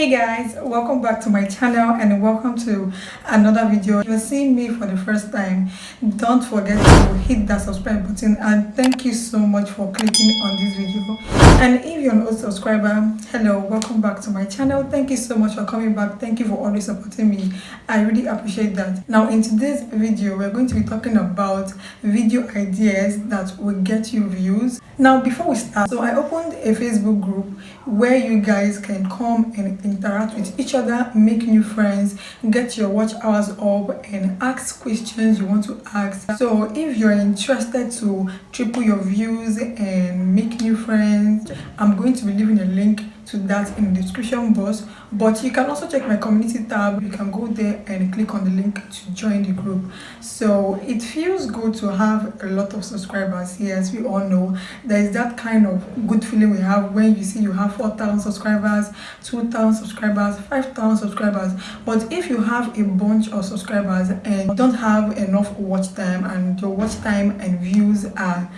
Hey guys, welcome back to my channel and welcome to another video. If you're seeing me for the first time, don't forget to hit that subscribe button and thank you so much for clicking on this video. And if you're an old subscriber, hello, welcome back to my channel. Thank you so much for coming back. Thank you for always supporting me. I really appreciate that. Now in today's video, we're going to be talking about video ideas that will get you views. Now before we start, so I opened a Facebook group where you guys can come and interact with each other, make new friends, get your watch hours up and ask questions you want to ask. So if you're interested to triple your views and make new friends, I'm going to be leaving a link to that in the description box, but you can also check my community tab. You can go there and click on the link to join the group. So it feels good to have a lot of subscribers. Yes, we all know there is that kind of good feeling we have when you see you have 4,000 subscribers, 2,000 subscribers, 5,000 subscribers. But if you have a bunch of subscribers and don't have enough watch time and your watch time and views are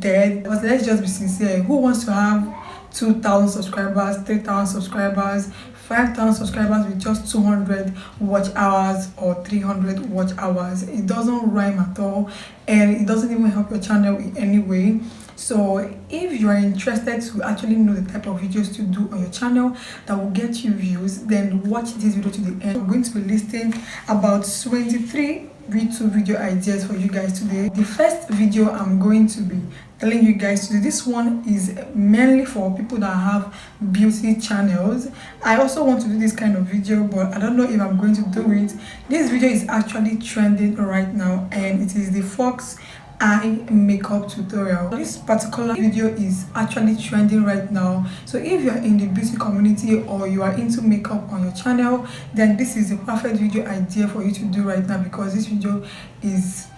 dead, but let's just be sincere, who wants to have 2,000 subscribers, 3,000 subscribers, 5,000 subscribers with just 200 watch hours or 300 watch hours? It doesn't rhyme at all and it doesn't even help your channel in any way. So if you are interested to actually know the type of videos to do on your channel that will get you views, then watch this video to the end. I'm going to be listing about 23 YouTube video ideas for you guys today. The first video I'm going to be telling you guys to do, this one is mainly for people that have beauty channels. I also want to do this kind of video, but I don't know if I'm going to do it. This video is actually trending right now and it is the fox eye makeup tutorial. This particular video is actually trending right now, so if you're in the beauty community or you are into makeup on your channel, then this is the perfect video idea for you to do right now because this video is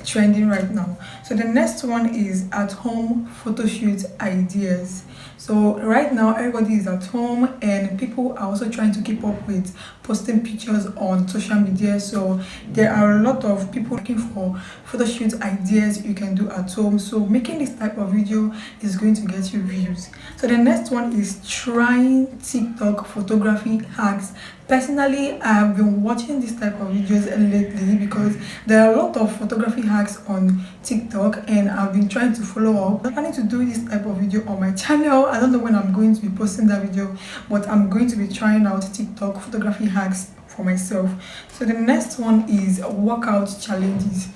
trending right now. So the next one is at home photo shoot ideas. So right now everybody is at home and people are also trying to keep up with posting pictures on social media. So there are a lot of people looking for photo shoot ideas you can do at home. So making this type of video is going to get you views. So the next one is trying TikTok photography hacks. Personally, I have been watching this type of videos lately because there are a lot of photography hacks on TikTok and I've been trying to follow up. I'm planning to do this type of video on my channel. I don't know when I'm going to be posting that video, but I'm going to be trying out TikTok photography hacks for myself. So the next one is workout challenges.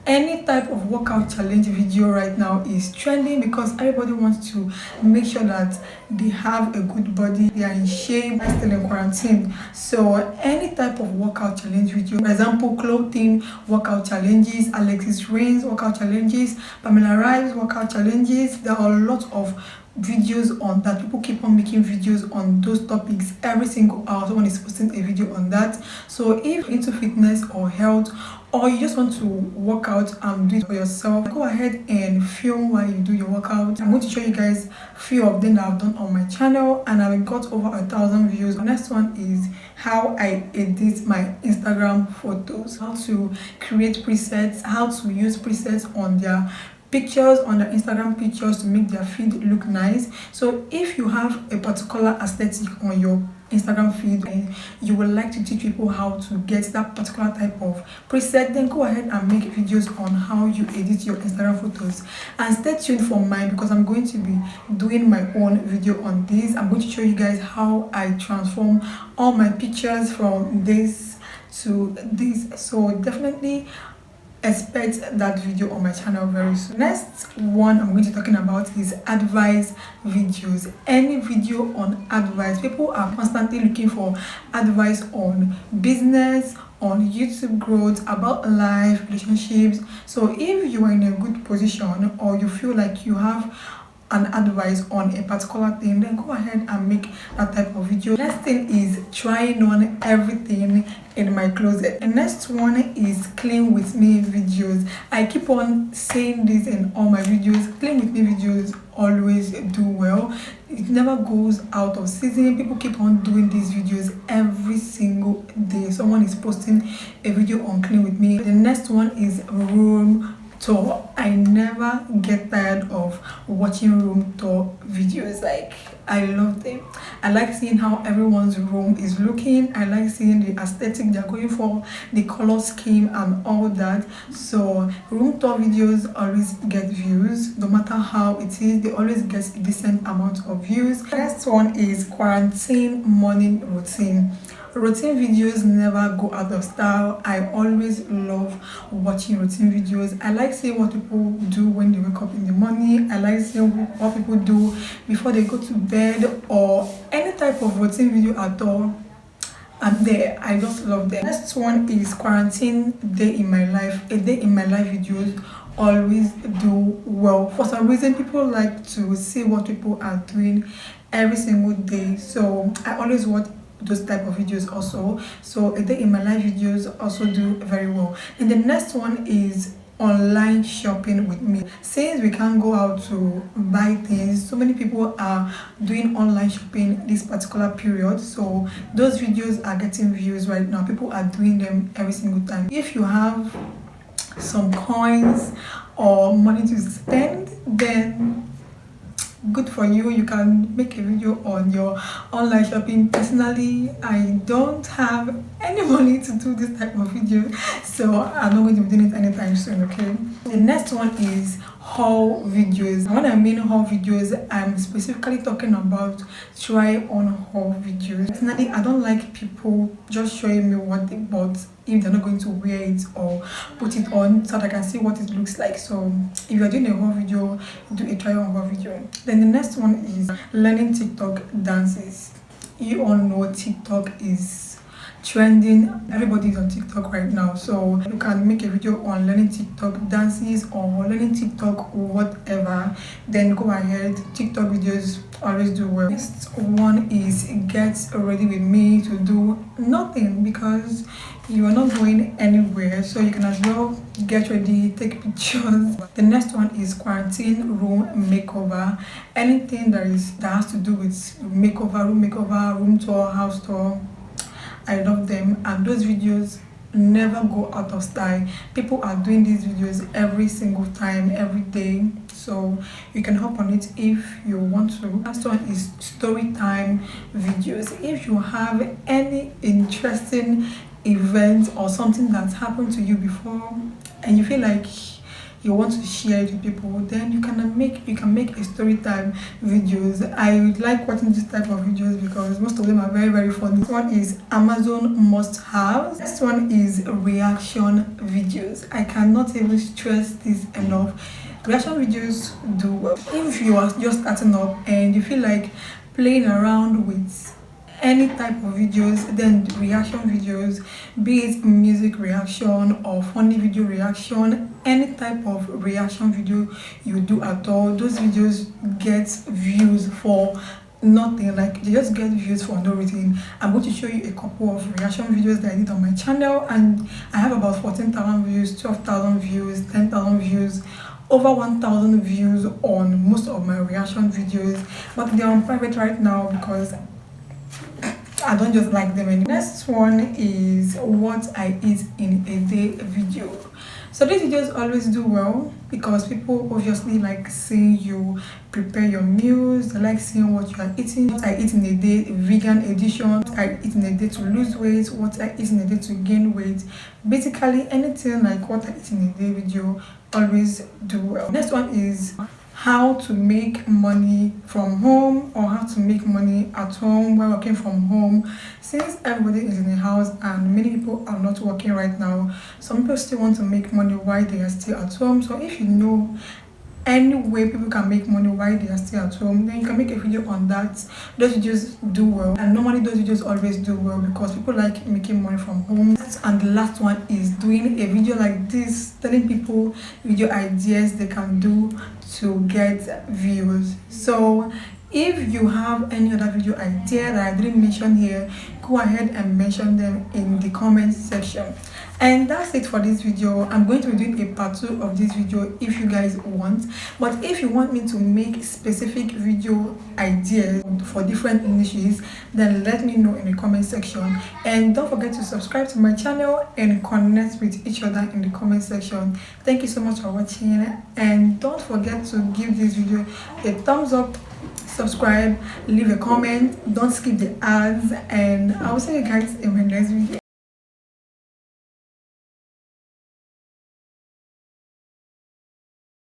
Any type of workout challenge video right now is trending because everybody wants to make sure that they have a good body, they are in shape, they're still in quarantine. So any type of workout challenge video, for example, clothing workout challenges, Alexis workout challenges, Pamela Reif workout challenges, there are a lot of videos on that. People keep on making videos on those topics every single hour. Someone is posting a video on that. So if you're into fitness or health, or you just want to work out and do it for yourself, go ahead and film while you do your workout. I'm going to show you guys a few of them that I've done on my channel and I've got over 1,000 views. The next one is how I edit my Instagram photos, how to create presets, how to use presets on their pictures, on the Instagram pictures to make their feed look nice. So if you have a particular aesthetic on your Instagram feed and you would like to teach people how to get that particular type of preset, then go ahead and make videos on how you edit your Instagram photos. And stay tuned for mine because I'm going to be doing my own video on this. I'm going to show you guys how I transform all my pictures from this to this. So definitely expect that video on my channel very soon. Next one I'm going to be talking about is advice videos. Any video on advice. People are constantly looking for advice on business, on YouTube growth, about life, relationships. So if you are in a good position or you feel like you have an advice on a particular thing, then go ahead and make that type of video. Next thing is trying on everything in my closet. The next one is clean with me videos. I keep on saying this in all my videos. Clean with me videos always do well. It never goes out of season. People keep on doing these videos every single day. Someone is posting a video on clean with me. The next one is room tour. I never get tired of watching room tour videos. Like, I love them. I like seeing how everyone's room is looking. I like seeing the aesthetic they're going for, the color scheme and all that. So room tour videos always get views, no matter how it is. They always get a decent amount of views. Next one is quarantine morning routine. Routine videos never go out of style. I always love watching routine videos. I like seeing what people do when they wake up in the morning. I like seeing what people do before they go to bed, or any type of routine video at all. And there, I just love them. Next one is quarantine day in my life. A day in my life videos always do well. For some reason, people like to see what people are doing every single day. So I always watch those type of videos also. So a day in my life videos also do very well. And the next one is online shopping with me. Since we can't go out to buy things, so many people are doing online shopping this particular period. So those videos are getting views right now. People are doing them every single time. If you have some coins or money to spend, then good for you. You can make a video on your online shopping. Personally, I don't have any money to do this type of video, so I'm not going to be doing it anytime soon. Okay, the next one is haul videos. When I mean haul videos, I'm specifically talking about try on haul videos. Personally, I don't like people just showing me what they bought if they're not going to wear it or put it on, so that I can see what it looks like. So if you're doing a haul video, do a try on haul video. Then the next one is learning TikTok dances. You all know TikTok is trending. Everybody's on TikTok right now, so you can make a video on learning TikTok dances or learning TikTok whatever, then go ahead. TikTok videos always do well. Next one is get ready with me to do nothing, because you are not going anywhere, so you can as well get ready, take pictures. The next one is quarantine room makeover. Anything that has to do with makeover, room tour, house tour, I love them, and those videos never go out of style. People are doing these videos every single time, every day, so you can hop on it if you want to. Last one is story time videos. If you have any interesting event or something that's happened to you before and you feel like you want to share it with people, then you can make a story time videos. I like watching this type of videos because most of them are very, very funny. This one is Amazon must have. Next one is reaction videos. I cannot even stress this enough. Reaction videos do well. If you are just starting up and you feel like playing around with any type of videos, then reaction videos, be it music reaction or funny video reaction, any type of reaction video you do at all, those videos get views for nothing. Like, they just get views for no reason. I'm going to show you a couple of reaction videos that I did on my channel, and I have about 14,000 views, 12,000 views, 10,000 views, over 1,000 views on most of my reaction videos, but they're on private right now because I don't just like them anymore. Next one is what I eat in a day video. So these videos always do well because people obviously like seeing you prepare your meals. They like seeing what you are eating. What I eat in a day, vegan edition. What I eat in a day to lose weight. What I eat in a day to gain weight. Basically anything like what I eat in a day video always do well. Next one is how to make money from home, or how to make money at home while working from home. Since everybody is in the house and many people are not working right now, some people still want to make money while they are still at home. So if you know any way people can make money while they are still at home, then you can make a video on that. Those videos do well, and normally those videos always do well because people like making money from home. And the last one is doing a video like this, telling people video ideas they can do to get views. So if you have any other video idea that I didn't mention here, go ahead and mention them in the comment section. And that's it for this video. I'm going to be doing a part 2 of this video if you guys want, but if you want me to make specific video ideas for different niches, then let me know in the comment section. And don't forget to subscribe to my channel and connect with each other in the comment section. Thank you so much for watching, and don't forget to give this video a thumbs up, subscribe, leave a comment, don't skip the ads, and I will see you guys in my next video.